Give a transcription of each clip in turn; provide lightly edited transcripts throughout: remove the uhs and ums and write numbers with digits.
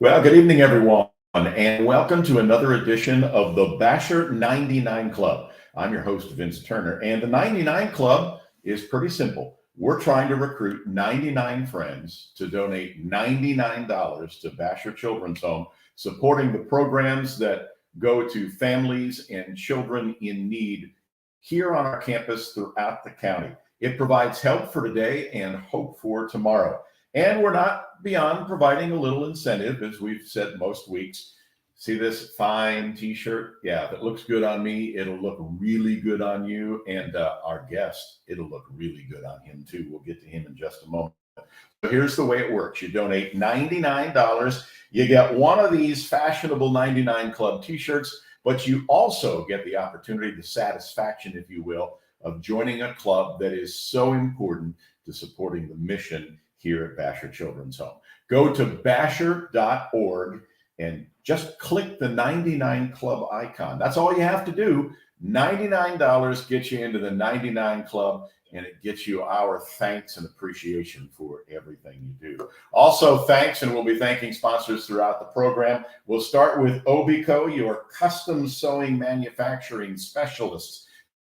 Well, good evening, everyone, and welcome to another edition of the Bashor 99 Club. I'm your host, Vince Turner, and the 99 Club is pretty simple. We're trying to recruit 99 friends to donate $99 to Bashor Children's Home, supporting the programs that go to families and children in need here on our campus throughout the county. It provides help for today and hope for tomorrow. And we're not beyond providing a little incentive, as we've said most weeks. See this fine t-shirt? Yeah, if it looks good on me, it'll look really good on you. And our guest, it'll look really good on him too. We'll get to him in just a moment. So here's the way it works. You donate $99. You get one of these fashionable 99 Club t-shirts, but you also get the opportunity, the satisfaction, if you will, of joining a club that is so important to supporting the mission here at Bashor Children's Home. Go to bashor.org and just click the 99 Club icon. That's all you have to do. $99 gets you into the 99 Club, and it gets you our thanks and appreciation for everything you do. Also, thanks, and we'll be thanking sponsors throughout the program. We'll start with Obico, your custom sewing manufacturing specialists,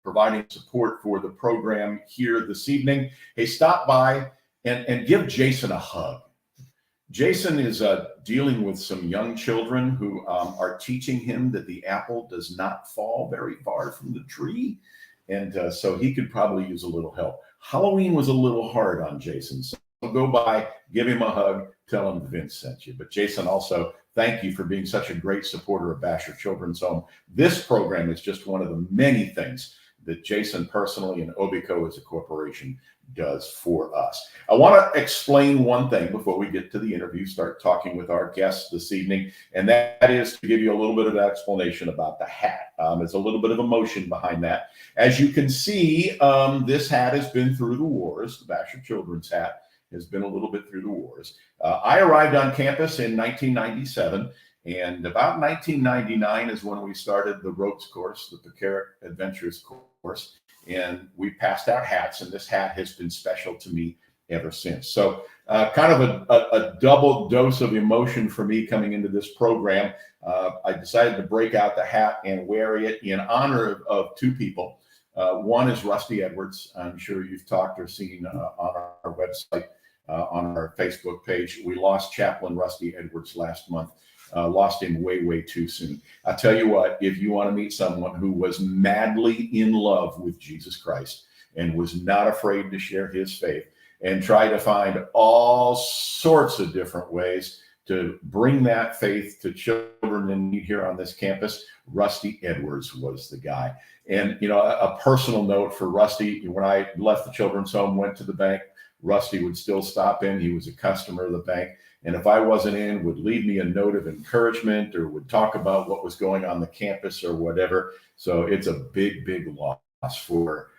providing support for the program here this evening. Hey, stop by and give Jason a hug. Jason is dealing with some young children who are teaching him that the apple does not fall very far from the tree. And so he could probably use a little help. Halloween was a little hard on Jason. So go by, give him a hug, tell him Vince sent you. But Jason, also, thank you for being such a great supporter of Bashor Children's Home. This program is just one of the many things that Jason personally and Obico as a corporation does for us. I want to explain one thing before we get to the interview, start talking with our guests this evening, and that is to give you a little bit of explanation about the hat. There's a little bit of emotion behind that. As you can see, this hat has been through the wars. The Bashor Children's hat has been a little bit through the wars. I arrived on campus in 1997, and about 1999 is when we started the ropes course, the Precaric Adventures course, and we passed out hats, and this hat has been special to me ever since. So kind of a double dose of emotion for me coming into this program. I decided to break out the hat and wear it in honor of two people. One is Rusty Edwards. I'm sure you've talked or seen on our website, on our Facebook page. We lost Chaplain Rusty Edwards last month. Lost him way too soon. I tell you what, if you want to meet someone who was madly in love with Jesus Christ and was not afraid to share his faith and try to find all sorts of different ways to bring that faith to children in need here on this campus, Rusty Edwards was the guy. And, you know, a personal note for Rusty, when I left the children's home, went to the bank, Rusty would still stop in. He was a customer of the bank. And if I wasn't in, would leave me a note of encouragement or would talk about what was going on the campus or whatever. So it's a big loss for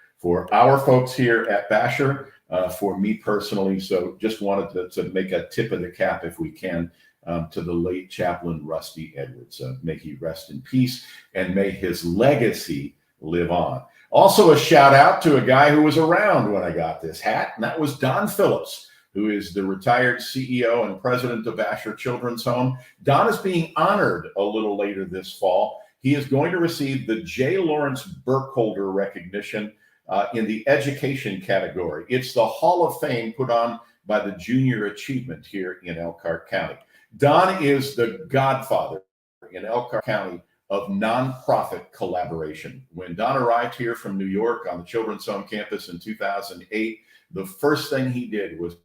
our folks here at Bashor, for me personally. So just wanted to make a tip of the cap, if we can, to the late Chaplain Rusty Edwards. May he rest in peace and may his legacy live on. Also a shout out to a guy who was around when I got this hat, and that was Don Phillips, who is the retired CEO and president of Bashor Children's Home. Don is being honored a little later this fall. He is going to receive the J. Lawrence Burkholder recognition in the education category. It's the Hall of Fame put on by the Junior Achievement here in Elkhart County. Don is the godfather in Elkhart County of nonprofit collaboration. When Don arrived here from New York on the Children's Home campus in 2008, the first thing he did was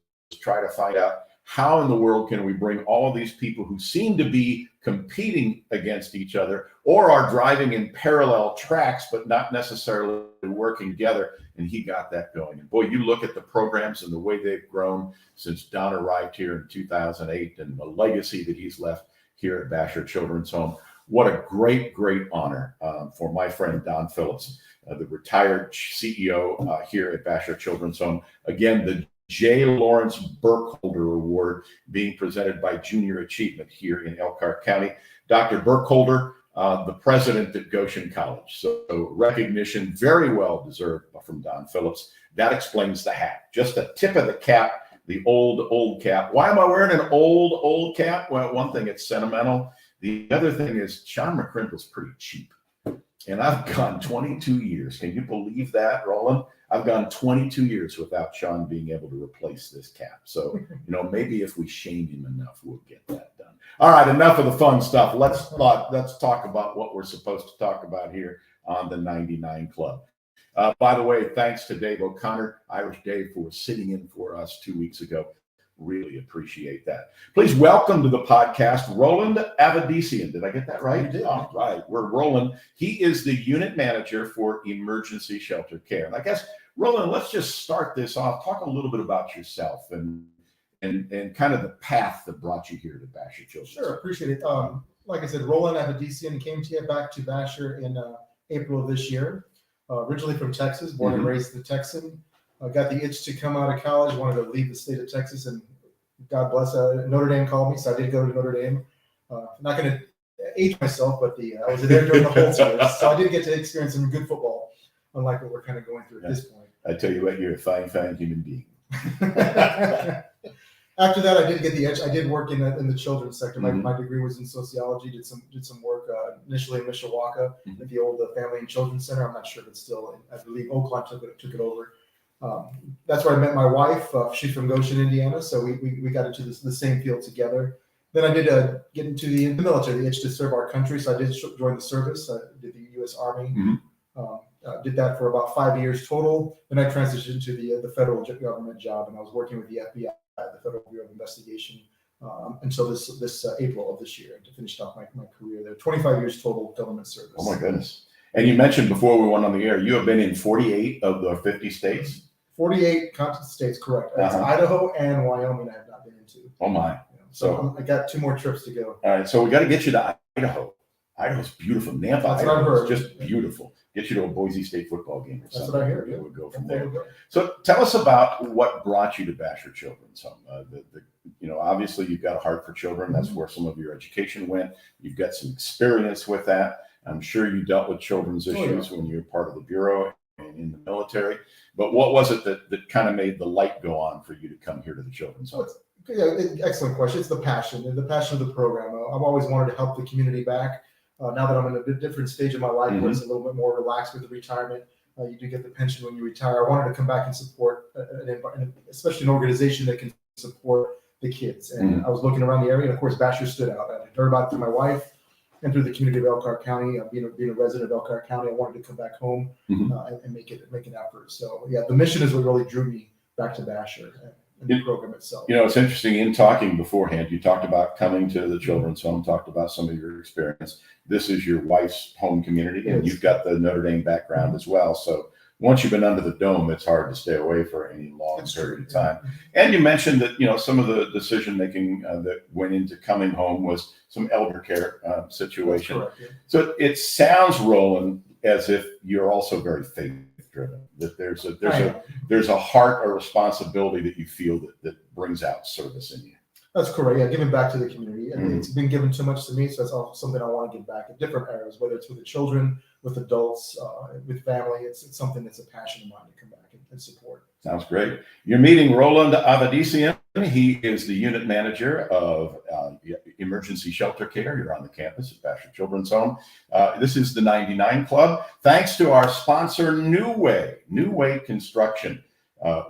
try to find out how in the world can we bring all of these people who seem to be competing against each other or are driving in parallel tracks but not necessarily working together. And he got that going. And boy, you look at the programs and the way they've grown since Don arrived here in 2008 and the legacy that he's left here at Bashor Children's Home. What a great honor for my friend Don Phillips, the retired CEO here at Bashor Children's Home. Again, the J. Lawrence Burkholder Award being presented by Junior Achievement here in Elkhart County. Dr. Burkholder, the president at Goshen College. So recognition very well deserved from Don Phillips. That explains the hat. Just a tip of the cap the old cap. Why am I wearing an old cap? Well, one thing, it's sentimental. The other thing is Sean McCrinkle's pretty cheap. And I've gone 22 years. Can you believe that, Rolland? I've gone 22 years without Sean being able to replace this cap. So, maybe if we shame him enough, we'll get that done. All right, enough of the fun stuff. Let's talk about what we're supposed to talk about here on the 99 Club. By the way, thanks to Dave O'Connor, Irish Dave, for sitting in for us 2 weeks ago. Really appreciate that. Please welcome to the podcast, Rolland Avedician. Did I get that right? You did. All right. We're Rolland. He is the unit manager for emergency shelter care. And I guess, Rolland, let's just start this off. Talk a little bit about yourself and kind of the path that brought you here to Bashor Children's. Sure, appreciate it. Like I said, Rolland Avedician came back to Bashor in April of this year. Originally from Texas, born and raised a Texan. Got the itch to come out of college, wanted to leave the state of Texas, and God bless, Notre Dame called me, so I did go to Notre Dame. I'm not going to age myself, but I was there during the whole years, so I did get to experience some good football, unlike what we're kind of going through at this point. I tell you what, you're a fine human being. After that, I did get the itch. I did work in the children's sector. My degree was in sociology. Did some work initially in Mishawaka at the old Family and Children's Center. I'm not sure if it's still. I believe Oakland took it over. That's where I met my wife. She's from Goshen, Indiana, so we got into the same field together. Then I did get into the military, the itch to serve our country. So I did join the service. I did the U.S. Army. Did that for about 5 years total. Then I transitioned to the federal government job, and I was working with the FBI, the Federal Bureau of Investigation, until this April of this year, to finish off my career there. 25 years total government service. Oh my goodness! And you mentioned before we went on the air, you have been in 48 of the 50 states. 48 continental states, correct. That's Idaho and Wyoming I have not been into. Oh my! So I got 2 more trips to go. All right, so we got to get you to Idaho. Idaho's beautiful. Nampa, Idaho is just beautiful. Get you to a Boise State football game or something. That's what I heard. It would go from there. So tell us about what brought you to Bashor Children's Home. Obviously you've got a heart for children. That's where some of your education went. You've got some experience with that. I'm sure you dealt with children's issues when you were part of the Bureau and in the military. But what was it that kind of made the light go on for you to come here to the Children's Home? Yeah, excellent question. It's the passion of the program. I've always wanted to help the community back. Now that I'm in a bit different stage of my life, where it's a little bit more relaxed with the retirement, you do get the pension when you retire. I wanted to come back and support, especially an organization that can support the kids. And I was looking around the area, and of course, Bashor stood out. I heard about it through my wife and through the community of Elkhart County. Being a resident of Elkhart County, I wanted to come back home and make an effort. So yeah, the mission is what really drew me back to Bashor. And the program itself. It's interesting. In talking beforehand, you talked about coming to the Children's Home, talked about some of your experience. This is your wife's home community, and you've got the Notre Dame background as well. So once you've been under the dome, it's hard to stay away for any long period of time. And you mentioned that some of the decision making that went into coming home was some elder care situation. Correct, yeah. So it sounds, Rolland, as if you're also very faith driven, that there's a heart or responsibility that you feel that brings out service in you. That's correct. Yeah, giving back to the community. And it's been given too much to me, so that's also something I want to give back in different areas, whether it's with the children, with adults, with family. It's something that's a passion of mine to come back and support. Sounds great. You're meeting Rolland Avedician. He is the unit manager of emergency shelter care here on the campus at Bashor Children's Home. This is the 99 Club. Thanks to our sponsor, New Way Construction.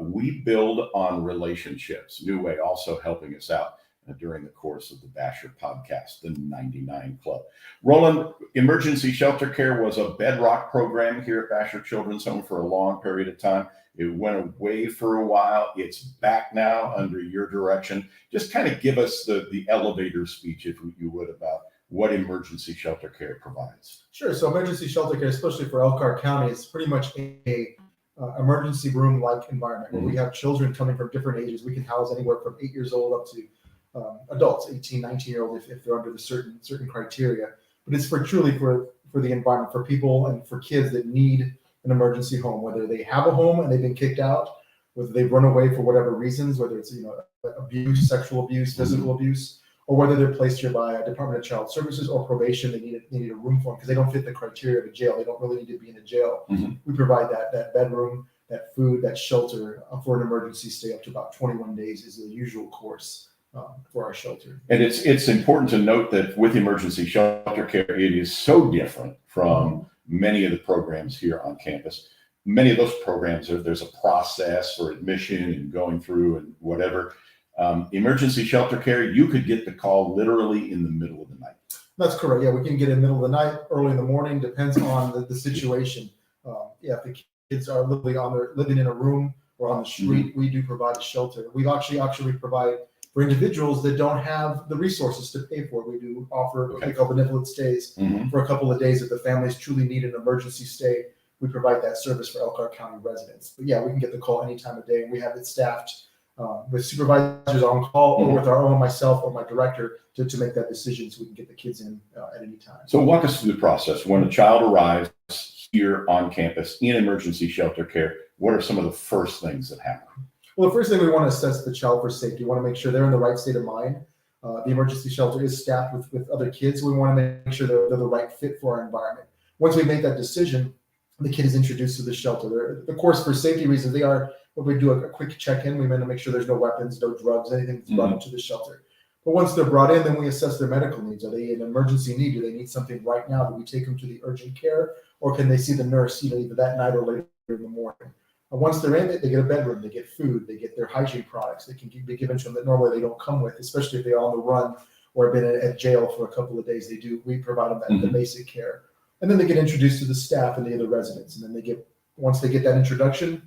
We build on relationships. New Way also helping us out during the course of the Bashor podcast, the 99 Club. Rolland, emergency shelter care was a bedrock program here at Bashor Children's Home for a long period of time. It went away for a while. It's back now under your direction. Just kind of give us the elevator speech, if you would, about what emergency shelter care provides. Sure. So emergency shelter care, especially for Elkhart County, is pretty much a emergency room-like environment where we have children coming from different ages. We can house anywhere from 8 years old up to adults, 18, 19-year-old, if they're under the certain criteria. But it's truly for the environment, for people and for kids that need an emergency home, whether they have a home and they've been kicked out, whether they've run away for whatever reasons, whether it's abuse, sexual abuse, physical abuse, or whether they're placed here by a Department of Child Services or probation. They need a room for them because they don't fit the criteria of a jail. They don't really need to be in a jail. We provide that bedroom. that food, that shelter for an emergency stay up to about 21 days is the usual course for our shelter. And it's important to note that with emergency shelter care, it is so different from many of the programs here on campus. Many of those programs, there's a process for admission and going through and whatever. Emergency shelter care, you could get the call literally in the middle of the night. That's correct. Yeah, we can get in the middle of the night, early in the morning, depends on the situation. If the kids are literally living in a room or on the street, we do provide a shelter. We actually provide for individuals that don't have the resources to pay for it. We do offer what we call benevolent stays for a couple of days if the families truly need an emergency stay. We provide that service for Elkhart County residents. But yeah, we can get the call any time of day, and we have it staffed with supervisors on call or with our own, myself or my director, to make that decision so we can get the kids in at any time. So walk us through the process. When a child arrives here on campus in emergency shelter care, what are some of the first things that happen? Well, the first thing we want to assess the child for safety. We want to make sure they're in the right state of mind. The emergency shelter is staffed with other kids. We want to make sure they're the right fit for our environment. Once we make that decision, the kid is introduced to the shelter. Of course, for safety reasons, when we do a quick check-in, we want to make sure there's no weapons, no drugs, anything that's brought into the shelter. But once they're brought in, then we assess their medical needs. Are they an emergency need? Do they need something right now? Do we take them to the urgent care, or can they see the nurse either that night or later in the morning? Once they're in it, they get a bedroom, they get food, they get their hygiene products. They can be given to them that normally they don't come with, especially if they're on the run or have been at jail for a couple of days. We provide them the basic care. And then they get introduced to the staff and the other residents. And then once they get that introduction,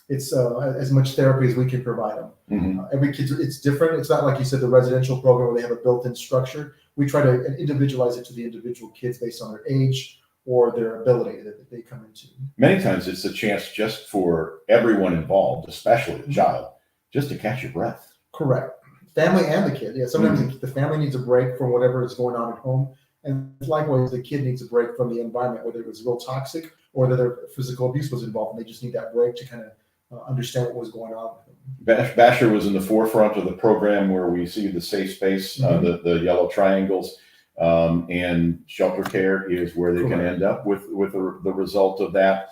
it's as much therapy as we can provide them. Every kid, it's different. It's not like you said, the residential program where they have a built-in structure. We try to individualize it to the individual kids based on their age or their ability that they come into. Many times it's a chance just for everyone involved, especially the child, just to catch your breath. Correct. Family and the kid. Yeah, sometimes the family needs a break from whatever is going on at home. And likewise, the kid needs a break from the environment, whether it was real toxic or whether physical abuse was involved. And they just need that break to kind of understand what was going on with them. Bashor was in the forefront of the program where we see the safe space, the yellow triangles, and shelter care is where they can end up with the result of that.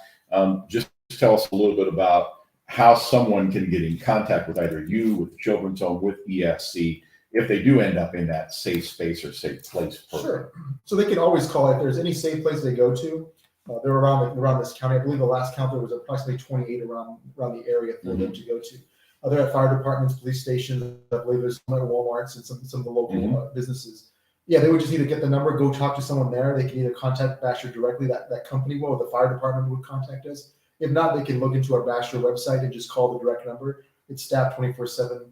Just tell us a little bit about how someone can get in contact with either you, with the Children's Home, with ESC, if they do end up in that safe space or safe place program. Sure. So they can always call if there's any safe place they go to. They're around this county. I believe the last count there was approximately 28 around the area for them to go to. They're at fire departments, police stations. I believe there's some at Walmarts and some of the local businesses. Yeah, they would just need to get the number, go talk to someone there. They can either contact Bashor directly, that company will, or the fire department would contact us. If not, they can look into our Bashor website and just call the direct number. It's staffed 24/7.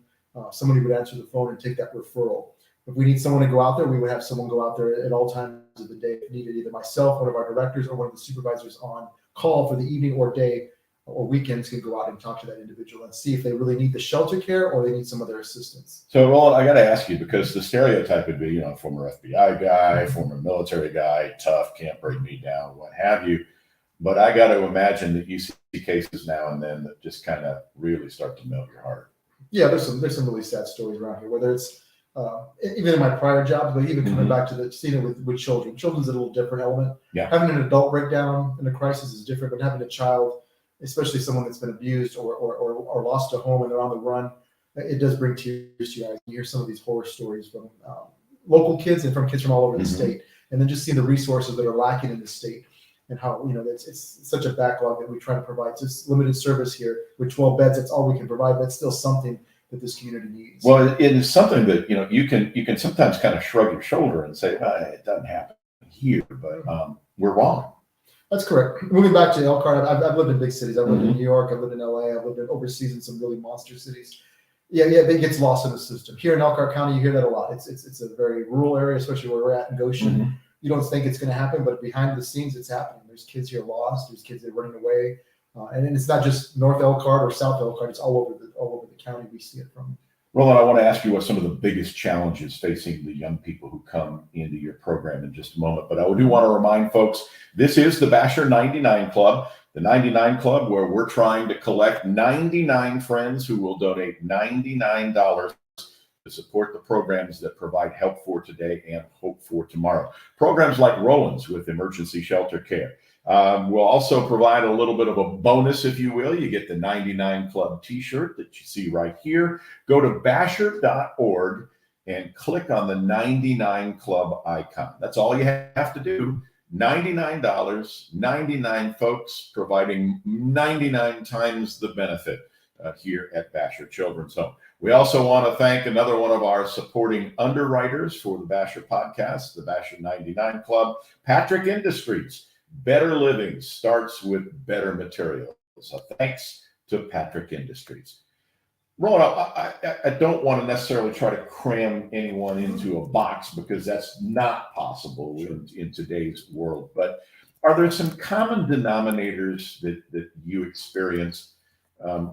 Somebody would answer the phone and take that referral. If we need someone to go out there, we would have someone go out there at all times of the day if needed, either myself, one of our directors, or one of the supervisors on call for the evening or day or weekends can go out and talk to that individual and see if they really need the shelter care or they need some other assistance. So, Rolland, I got to ask you, because the stereotype would be, former FBI guy, former military guy, tough, can't break me down, what have you. But I got to imagine that you see cases now and then that just kind of really start to melt your heart. Yeah, there's some really sad stories around here, whether it's even in my prior jobs, but even coming back to the seeing it with children. Children's a little different element. Yeah. Having an adult breakdown in a crisis is different, but having a child, especially someone that's been abused or lost a home and they're on the run, it does bring tears to your eyes. You hear some of these horror stories from local kids and from kids from all over the state, and then just seeing the resources that are lacking in the state and how it's such a backlog that we try to provide. Just limited service here with 12 beds. That's all we can provide, but it's still something that this community needs. Well, it is something that you can sometimes kind of shrug your shoulder and say, it doesn't happen here, but we're wrong. That's correct. Moving back to Elkhart, I've lived in big cities. I've lived in New York. I've lived in LA. I've lived overseas in some really monster cities. Yeah, it gets lost in the system. Here in Elkhart County, you hear that a lot. It's a very rural area, especially where we're at in Goshen. You don't think it's going to happen, but behind the scenes, it's happening. There's kids here lost. There's kids that are running away. And it's not just North Elkhart or South Elkhart. It's all over the county we see it from. Rolland, I want to ask you what some of the biggest challenges facing the young people who come into your program in just a moment. But I do want to remind folks, this is the Bashor 99 Club, the 99 Club, where we're trying to collect 99 friends who will donate $99 to support the programs that provide help for today and hope for tomorrow. Programs like Rolland's with emergency shelter care, We'll also provide a little bit of a bonus, if you will. You get the 99 Club t-shirt that you see right here. Go to bashor.org and click on the 99 Club icon. That's all you have to do. $99, 99 folks, providing 99 times the benefit here at Bashor Children's Home. We also want to thank another one of our supporting underwriters for the Bashor podcast, the Bashor 99 Club, Patrick Industries. Better living starts with better materials. So thanks to Patrick Industries. Rolland, I don't want to necessarily try to cram anyone into a box because that's not possible in today's world. But are there some common denominators that you experience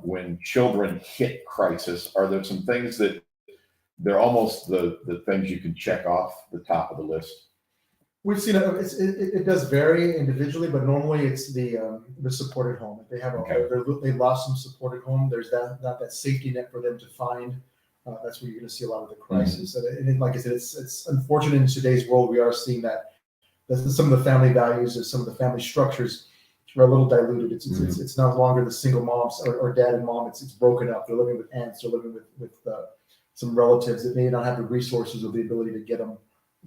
when children hit crisis? Are there some things that they're almost the things you can check off the top of the list? We've seen it does vary individually, but normally it's the supported home. If they have they lost some supported home, there's not that safety net for them to find. That's where you're going to see a lot of the crisis. And like I said, it's unfortunate in today's world. We are seeing that some of the family values or some of the family structures are a little diluted. It's no longer the single moms or dad and mom. It's broken up. They're living with aunts. They're living with some relatives that may not have the resources or the ability to get them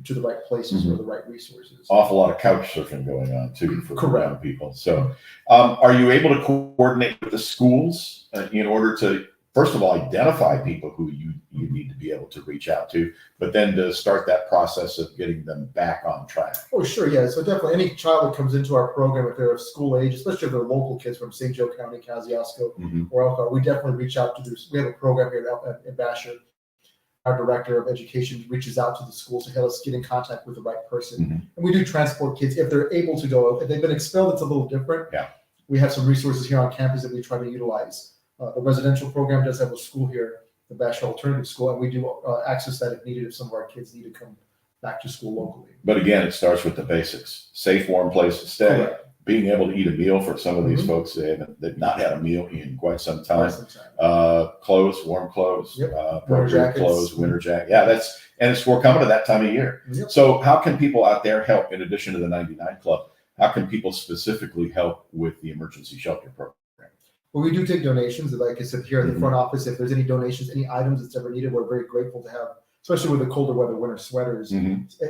to the right places or the right resources. Awful lot of couch surfing going on too for young people. So, are you able to coordinate with the schools in order to, first of all, identify people who you need to be able to reach out to, but then to start that process of getting them back on track? Oh, sure, yeah. So definitely, any child that comes into our program, if they're of school age, especially if they're local kids from St. Joe County, Kosciuszko, or Elkhart, we definitely reach out to this. We have a program here at Bashor. Our director of education reaches out to the schools to help us get in contact with the right person. And we do transport kids if they're able to go. If they've been expelled, it's a little different. Yeah. We have some resources here on campus that we try to utilize. The residential program does have a school here, the Bashor Alternative School, and we do access that if needed, if some of our kids need to come back to school locally. But again, it starts with the basics. Safe, warm place to stay. Correct. Being able to eat a meal for some of these folks, they've not had a meal in quite some time. Clothes, warm clothes, appropriate clothes, winter jacket. Yeah, we're coming to that time of year. Yep. So how can people out there help in addition to the 99 Club? How can people specifically help with the emergency shelter program? Well, we do take donations. Like I said, here at the front office, if there's any donations, any items that's ever needed, we're very grateful to have, especially with the colder weather, winter sweaters,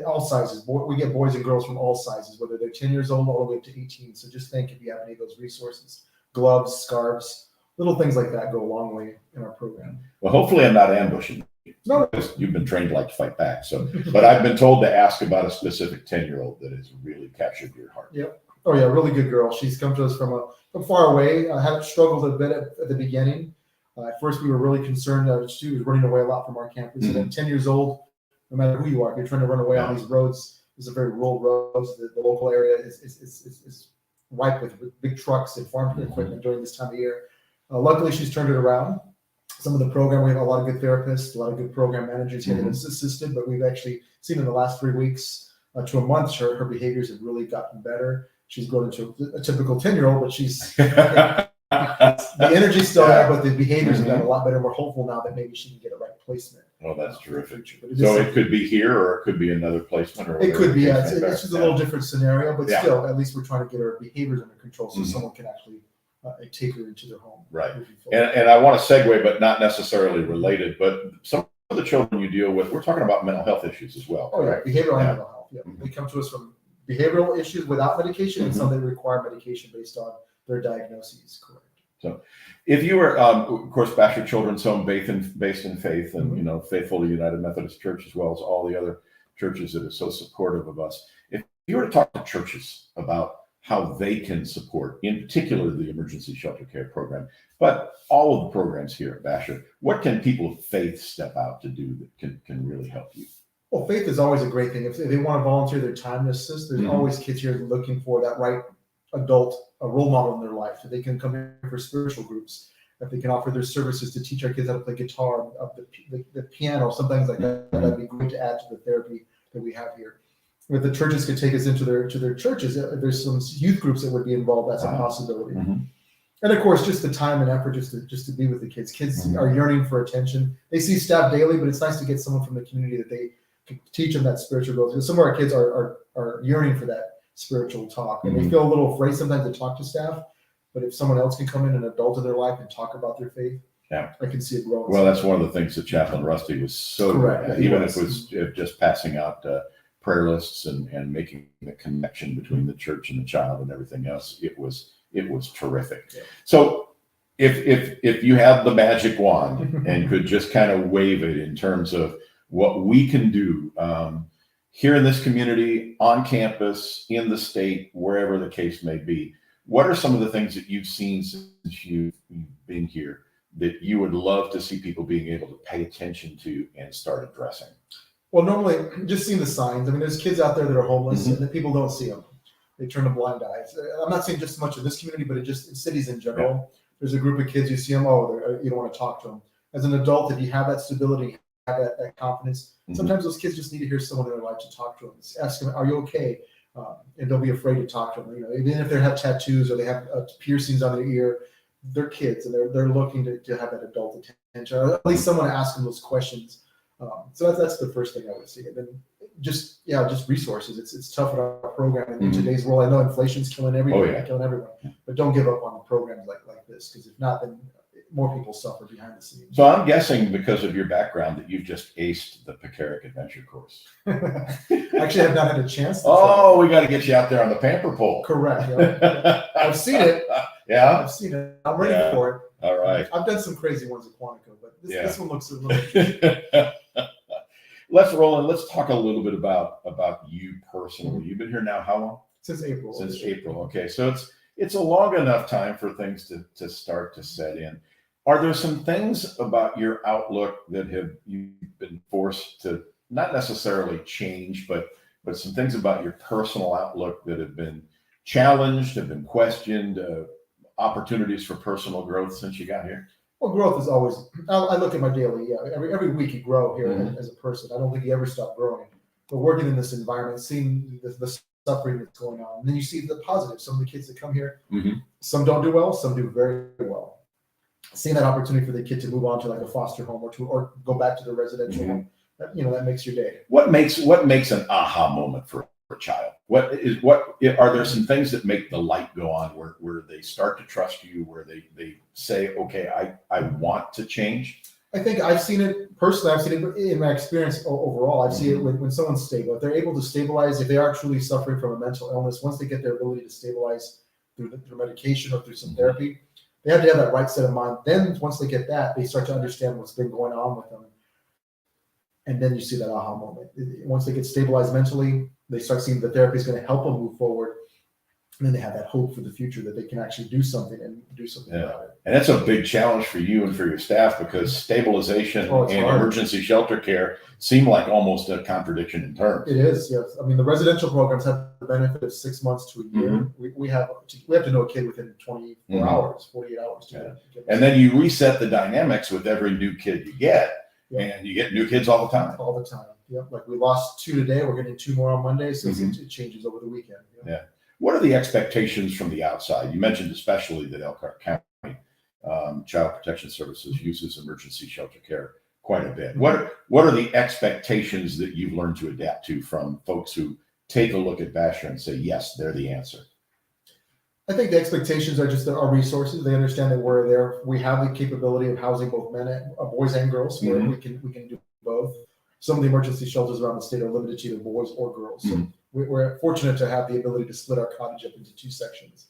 all sizes. We get boys and girls from all sizes, whether they're 10 years old all the way up to 18. So just think if you have any of those resources, gloves, scarves, little things like that go a long way in our program. Well, hopefully I'm not ambushing you. No, you've been trained to like to fight back. So, but I've been told to ask about a specific 10-year-old that has really captured your heart. Yep. Oh yeah, really good girl. She's come to us from far away. Had struggled a bit at the beginning. At first, we were really concerned that she was running away a lot from our campus. And at 10 years old, no matter who you are, if you're trying to run away on these roads, these are very rural roads. The local area is ripe with big trucks and farm equipment during this time of year. Luckily, she's turned it around. Some of the program, we have a lot of good therapists, a lot of good program managers here that have assisted, but we've actually seen in the last 3 weeks to a month, her behaviors have really gotten better. She's grown into a typical 10-year-old, but she's the energy's still there, but the behaviors have gotten a lot better. We're hopeful now that maybe she can get a right placement. Oh, that's terrific. So it could be here, or it could be another placement, or it could be. Yeah, it's just a little different scenario, but still, at least we're trying to get her behaviors under control, so someone can actually take her into their home. Right. And I want to segue, but not necessarily related. But some of the children you deal with, we're talking about mental health issues as well. Oh yeah, behavioral and mental health. Yeah, they come to us from behavioral issues without medication, and some that require medication based on their diagnoses. Correct. So, if you were, of course, Bashor Children's Home, based in faith, and faithful to United Methodist Church, as well as all the other churches that are so supportive of us. If you were to talk to churches about how they can support, in particular, the emergency shelter care program, but all of the programs here at Bashor, what can people of faith step out to do that can really help you? Well, faith is always a great thing. If they want to volunteer their time to assist, there's always kids here looking for that right adult, a role model in their life. If they can come here for spiritual groups, if they can offer their services to teach our kids how to play guitar, the piano, some things like that, that'd be great to add to the therapy that we have here. If the churches could take us into their churches, if there's some youth groups that would be involved, that's a possibility. And of course, just the time and effort just to be with the kids. Kids are yearning for attention. They see staff daily, but it's nice to get someone from the community that they can teach them that spiritual growth. Because some of our kids are yearning for that spiritual talk. And they feel a little afraid sometimes to talk to staff, but if someone else can come in, an adult in their life, and talk about their faith, I can see it growing. Well, that's one of the things that Chaplain Rusty was so correct. good at, even if it was just passing out prayer lists and making the connection between the church and the child and everything else. It was terrific. Yeah. So if you have the magic wand and could just kind of wave it in terms of what we can do here in this community, on campus, in the state, wherever the case may be, what are some of the things that you've seen since you've been here that you would love to see people being able to pay attention to and start addressing? Well, normally just seeing the signs. I mean, there's kids out there that are homeless and that people don't see them. They turn a blind eye. I'm not saying just so much in this community, but just in cities in general. There's a group of kids, you see them, you don't want to talk to them. As an adult, if you have that stability, have that confidence, sometimes those kids just need to hear someone in their life to talk to them. Ask them, are you okay? And don't be afraid to talk to them. Even if they have tattoos or they have piercings on their ear, they're kids and they're looking to have that adult attention, or at least someone to ask them those questions. So that's the first thing I would see. And then just resources. It's tough in our program in today's world. I know inflation's killing everybody, killing everyone, but don't give up on the programs like this, because if not, then more people suffer behind the scenes. So I'm guessing because of your background that you've just aced the Pecaric Adventure course. Actually, I've not had a chance. We got to get you out there on the pamper pole. Correct. I've seen it. Yeah, I've seen it. I'm ready for it. All right. I've done some crazy ones at Quantico, but this one looks a little interesting. Let's talk a little bit about you personally. You've been here now how long? Since April. Since April. Okay, so it's a long enough time for things to start to set in. Are there some things about your outlook that you've been forced to not necessarily change, but some things about your personal outlook that have been challenged, have been questioned, opportunities for personal growth since you got here? Well, growth is always, I look at my daily, every week you grow here as a person. I don't think you ever stop growing. But working in this environment, seeing the suffering that's going on, and then you see the positives. Some of the kids that come here, some don't do well, some do very well. Seeing that opportunity for the kid to move on to like a foster home or go back to the residential home, that makes your day. What makes an aha moment for a child? Are there some things that make the light go on where they start to trust you, where they say, okay, I want to change? I think I've seen it personally. I've seen it in my experience overall. I've seen it when someone's stable. If they're able to stabilize, if they are truly suffering from a mental illness, once they get their ability to stabilize through medication or through some therapy, they have to have that right set of mind. Then once they get that, they start to understand what's been going on with them. And then you see that aha moment. Once they get stabilized mentally, they start seeing the therapy is going to help them move forward. And then they have that hope for the future that they can actually do something about it. And that's a big challenge for you and for your staff, because stabilization and hard. Emergency shelter care seem like almost a contradiction in terms. It is, yes. I mean, the residential programs have the benefit of 6 months to a year. We have to know a kid within 24 hours, 48 hours. And then you reset the dynamics with every new kid you get, and you get new kids all the time. All the time. Yep. Like we lost 2 today. We're getting 2 more on Monday, so it changes over the weekend. Yeah. What are the expectations from the outside? You mentioned especially that Elkhart County Child Protection Services uses emergency shelter care quite a bit. What are the expectations that you've learned to adapt to from folks who take a look at Bashor and say, yes, they're the answer? I think the expectations are just our resources. They understand that we're there. We have the capability of housing both boys and girls. Where we can do both. Some of the emergency shelters around the state are limited to either boys or girls. So we're fortunate to have the ability to split our cottage up into 2 sections.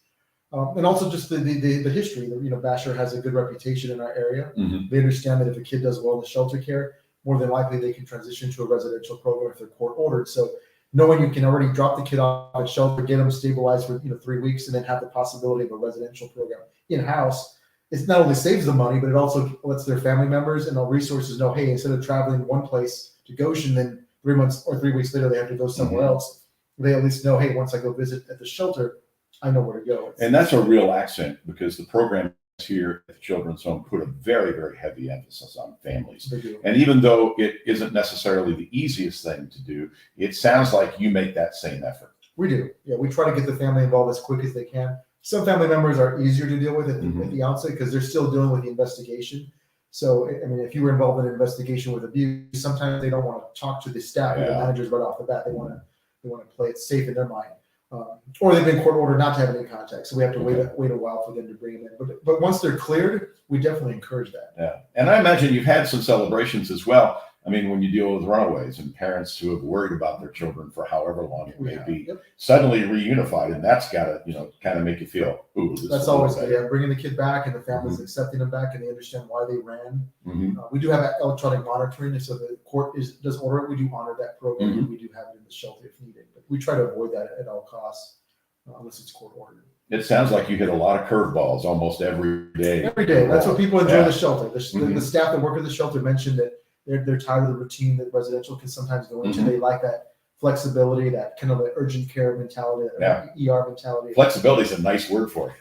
And also just the history. Bashor has a good reputation in our area. They understand that if a kid does well in the shelter care, more than likely they can transition to a residential program if they're court ordered. So knowing you can already drop the kid off at shelter, get them stabilized for 3 weeks, and then have the possibility of a residential program in-house, it not only saves them money, but it also lets their family members and our resources know, hey, instead of traveling one place to Goshen, then 3 months or 3 weeks later they have to go somewhere else, they at least know, hey, once I go visit at the shelter, I know where to go. And that's a real accent, because the programs here at the Children's Home put a very, very heavy emphasis on families. And even though it isn't necessarily the easiest thing to do, it sounds like you make that same effort. We do. Yeah, we try to get the family involved as quick as they can. Some family members are easier to deal with at the outset because they're still dealing with the investigation. So, I mean, if you were involved in an investigation with abuse, sometimes they don't want to talk to the staff or the managers right off the bat. They want to play it safe in their mind. or they've been court ordered not to have any contact. So we have to Okay. wait a while for them to bring them in. But once they're cleared, we definitely encourage that. Yeah. And I imagine you've had some celebrations as well. I mean, when you deal with runaways and parents who have worried about their children for however long it may be, Yep. suddenly reunified, and that's got to, kind of make you feel, ooh, this That's is always better. good. Yeah, bringing the kid back and the family's accepting them back and they understand why they ran. Mhm. We do have electronic monitoring, and so the court does order it. We do honor that program, and we do have it in the shelter if needed. But we try to avoid that at all costs, unless it's court ordered. It sounds like you hit a lot of curveballs almost every day. Every day. That's what people enjoy Yeah. the shelter. The staff that work at the shelter mentioned that they're tired of the routine that residential can sometimes go into. They like that flexibility, that kind of an urgent care mentality, that ER mentality. Flexibility is a nice word for it.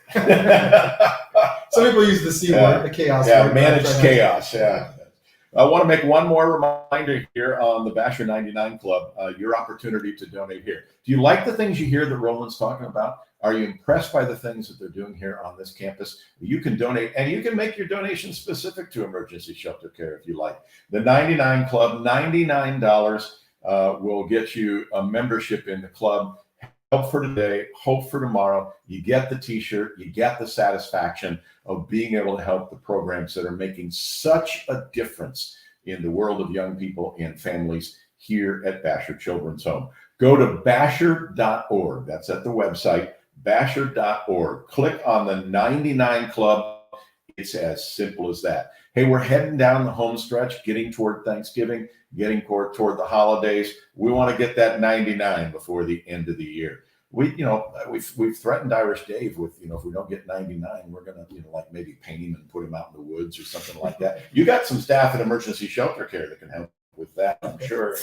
Some people use the C word, the chaos word. Managed chaos. Yeah. I want to make one more reminder here on the Bashor 99 Club, your opportunity to donate here. Do you like the things you hear that Rolland's talking about? Are you impressed by the things that they're doing here on this campus? You can donate, and you can make your donation specific to emergency shelter care if you like. The 99 Club, $99 will get you a membership in the club. Help for today, hope for tomorrow. You get the t-shirt, you get the satisfaction of being able to help the programs that are making such a difference in the world of young people and families here at Bashor Children's Home. Go to bashor.org. That's at the website, bashor.org. Click on the 99 Club. It's as simple as that. Hey, we're heading down the home stretch, getting toward Thanksgiving, getting toward the holidays. We want to get that 99 before the end of the year. We've threatened Irish Dave with, if we don't get 99, we're going to, like maybe paint him and put him out in the woods or something like that. You got some staff at Emergency Shelter Care that can help with that, I'm sure,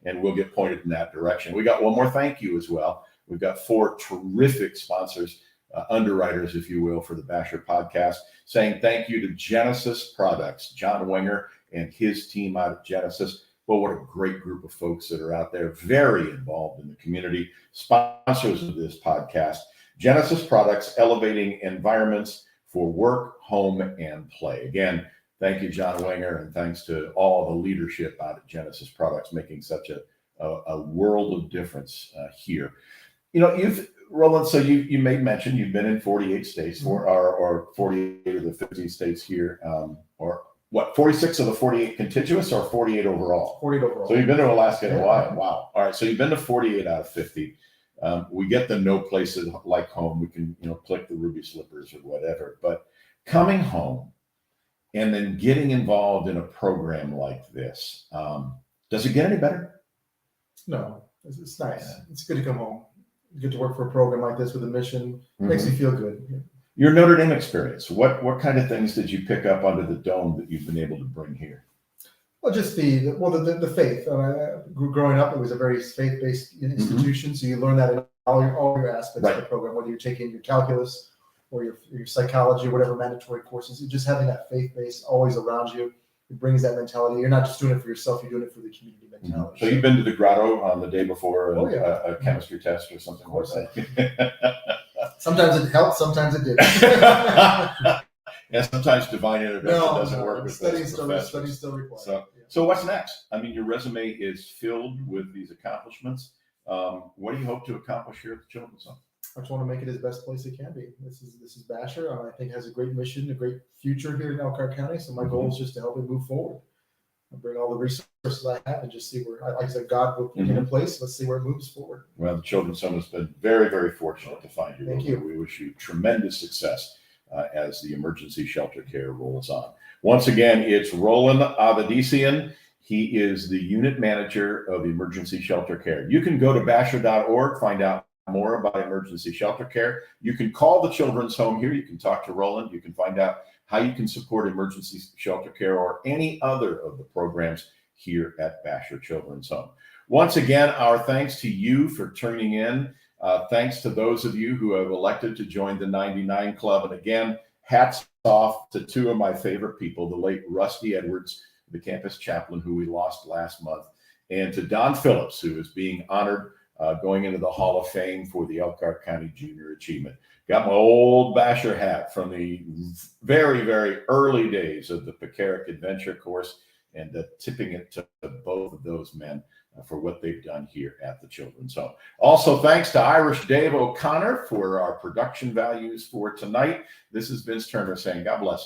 and we'll get pointed in that direction. We got one more thank you as well. We've got 4 terrific sponsors, underwriters, if you will, for the Bashor podcast, saying thank you to Genesis Products, John Wenger and his team out at Genesis. Well, what a great group of folks that are out there, very involved in the community, sponsors of this podcast. Genesis Products, elevating environments for work, home, and play. Again, thank you, John Wenger, and thanks to all the leadership out at Genesis Products, making such a world of difference here. Rolland, so you made mention you've been in 48 states, or 48 of the 50 states here, or what, 46 of the 48 contiguous or 48 overall? 48 overall. So you've been to Alaska in a while. Wow. All right. So you've been to 48 out of 50. We get the no places like home. We can, click the ruby slippers or whatever. But coming home and then getting involved in a program like this, does it get any better? No, it's nice. Yeah. It's good to come home. Good to work for a program like this with a mission. Makes you feel good. Yeah. Your Notre Dame experience, what kind of things did you pick up under the dome that you've been able to bring here? Well, just the faith. Growing up, it was a very faith-based institution, so you learn that in all your aspects of the program, whether you're taking your calculus or your psychology, whatever mandatory courses. Just having that faith base always around you, it brings that mentality. You're not just doing it for yourself; you're doing it for the community mentality. So you've been to the grotto on the day before a chemistry test or something like that. Sometimes it helps, sometimes it didn't. And sometimes divine intervention doesn't work with studying still required. So what's next? I mean, your resume is filled with these accomplishments. What do you hope to accomplish here at the Children's Home? I just want to make it as best place it can be. This is Bashor, and I think has a great mission, a great future here in Elkhart County. So my goal is just to help it move forward. I'll bring all the resources I have and just see where, like I said, God will put it in place. Let's see where it moves forward. Well, the Children's Home has been very, very fortunate to find you. Thank you. We wish you tremendous success as the emergency shelter care rolls on. Once again, it's Rolland Avedician. He is the unit manager of emergency shelter care. You can go to bashor.org, find out more about emergency shelter care. You can call the Children's Home here. You can talk to Rolland. You can find out how you can support emergency shelter care or any other of the programs here at Bashor Children's Home. Once again, our thanks to you for tuning in. Thanks to those of you who have elected to join the 99 Club. And again, hats off to 2 of my favorite people, the late Rusty Edwards, the campus chaplain who we lost last month, and to Don Phillips, who is being honored going into the Hall of Fame for the Elkhart County Junior Achievement. Got my old Bashor hat from the very, very early days of the Pecaric Adventure course, and tipping it to both of those men. for what they've done here at the Children's Home. Also, thanks to Irish Dave O'Connor for our production values for tonight. This is Vince Turner saying God bless everyone.